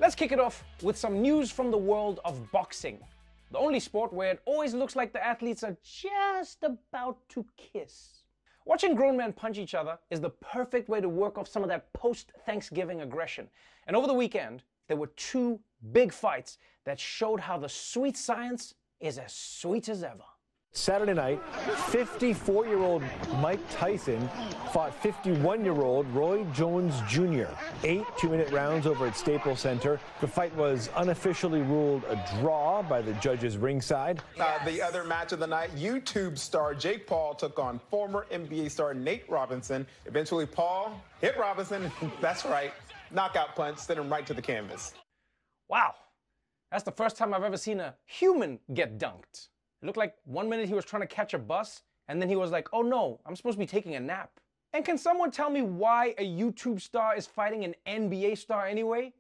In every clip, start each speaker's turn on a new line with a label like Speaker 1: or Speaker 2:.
Speaker 1: Let's kick it off with some news from the world of boxing. The only sport where it always looks like the athletes are just about to kiss. Watching grown men punch each other is the perfect way to work off some of that post-Thanksgiving aggression. And over the weekend, there were two big fights that showed how the sweet science is as sweet as ever.
Speaker 2: Saturday night, 54-year-old Mike Tyson fought 51-year-old Roy Jones Jr. 8 two-minute rounds over at Staples Center. The fight was unofficially ruled a draw by the judges ringside.
Speaker 3: The other match of the night, YouTube star Jake Paul took on former NBA star Nate Robinson. Eventually, Paul hit Robinson. That's right. Knockout punch, sent him right to the canvas.
Speaker 1: Wow. That's the first time I've ever seen a human get dunked. It looked like 1 minute he was trying to catch a bus, and then he was like, oh no, I'm supposed to be taking a nap. And can someone tell me why a YouTube star is fighting an NBA star anyway?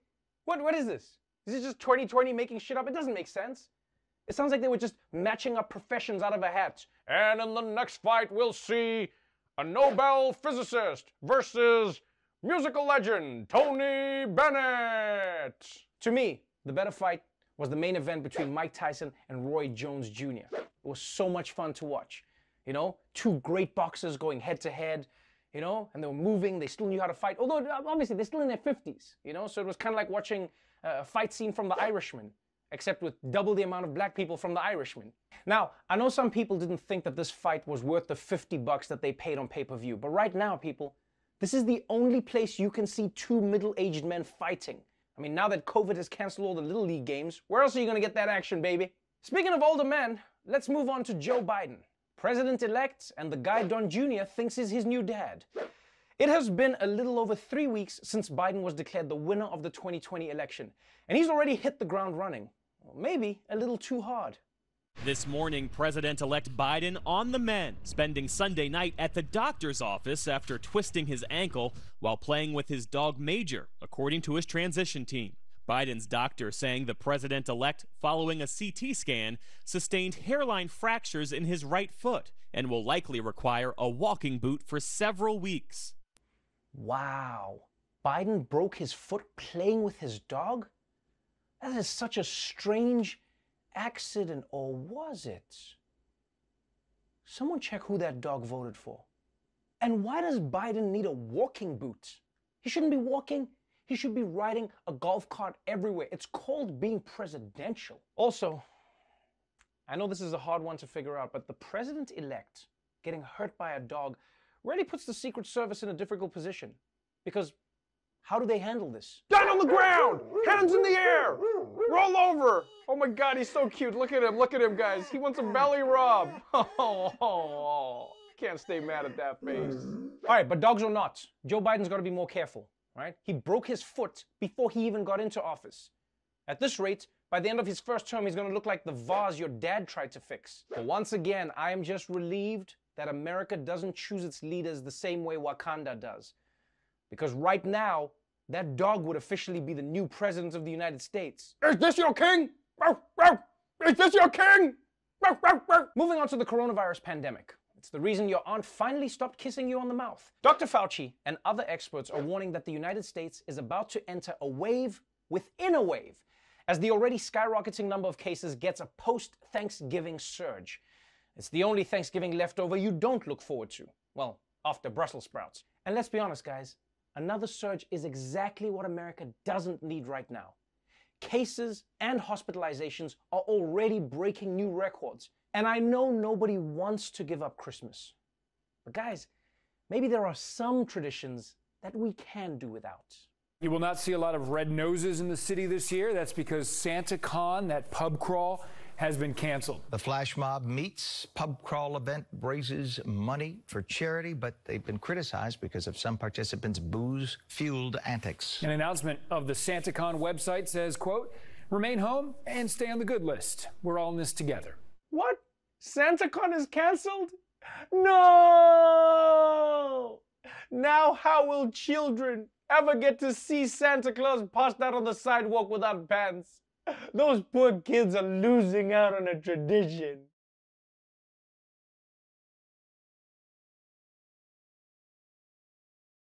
Speaker 1: What is this? Is it just 2020 making shit up? It doesn't make sense. It sounds like they were just matching up professions out of a hat. And in the next fight, we'll see a Nobel physicist versus musical legend Tony Bennett. To me, the better fight was the main event between Mike Tyson and Roy Jones Jr. It was so much fun to watch. You know, two great boxers going head to head, you know, and they were moving, they still knew how to fight. Although, obviously, they're still in their 50s, you know, so it was kind of like watching a fight scene from The Irishman, except with double the amount of black people from The Irishman. Now, I know some people didn't think that this fight was worth the $50 that they paid on pay-per-view, but right now, people, this is the only place you can see two middle-aged men fighting. I mean, now that COVID has canceled all the Little League games, where else are you going to get that action, baby? Speaking of older men, let's move on to Joe Biden, president-elect, and the guy Don Jr. thinks is his new dad. It has been a little over 3 weeks since Biden was declared the winner of the 2020 election, and he's already hit the ground running. Well, maybe a little too hard.
Speaker 4: This morning, President-elect Biden on the mend, spending Sunday night at the doctor's office after twisting his ankle while playing with his dog Major, according to his transition team. Biden's doctor saying the president-elect, following a CT scan, sustained hairline fractures in his right foot and will likely require a walking boot for several weeks.
Speaker 1: Wow. Biden broke his foot playing with his dog? That is such a strange accident, or was it? Someone check who that dog voted for. And why does Biden need a walking boot? He shouldn't be walking. He should be riding a golf cart everywhere. It's called being presidential. Also, I know this is a hard one to figure out, but the president-elect getting hurt by a dog really puts the Secret Service in a difficult position. Because how do they handle this? Down on the ground! Hands in the air! Roll over! Oh my God, he's so cute. Look at him, guys. He wants a belly rub. Oh, can't stay mad at that face. All right, but dogs or not, Joe Biden's got to be more careful, right? He broke his foot before he even got into office. At this rate, by the end of his first term, he's going to look like the vase your dad tried to fix. But once again, I am just relieved that America doesn't choose its leaders the same way Wakanda does. Because right now, that dog would officially be the new president of the United States. Is this your king? Is this your king? Moving on to the coronavirus pandemic. It's the reason your aunt finally stopped kissing you on the mouth. Dr. Fauci and other experts are warning that the United States is about to enter a wave within a wave, as the already skyrocketing number of cases gets a post-Thanksgiving surge. It's the only Thanksgiving leftover you don't look forward to. Well, after Brussels sprouts. And let's be honest, guys. Another surge is exactly what America doesn't need right now. Cases and hospitalizations are already breaking new records. And I know nobody wants to give up Christmas. But guys, maybe there are some traditions that we can do without.
Speaker 5: You will not see a lot of red noses in the city this year. That's because SantaCon, that pub crawl, has been canceled.
Speaker 6: The Flash Mob Meets pub crawl event raises money for charity, but they've been criticized because of some participants' booze-fueled antics.
Speaker 5: An announcement of the SantaCon website says, quote, "Remain home and stay on the good list. We're all in this together."
Speaker 1: What? SantaCon is canceled? No! Now how will children ever get to see Santa Claus passed out on the sidewalk without pants? Those poor kids are losing out on a tradition.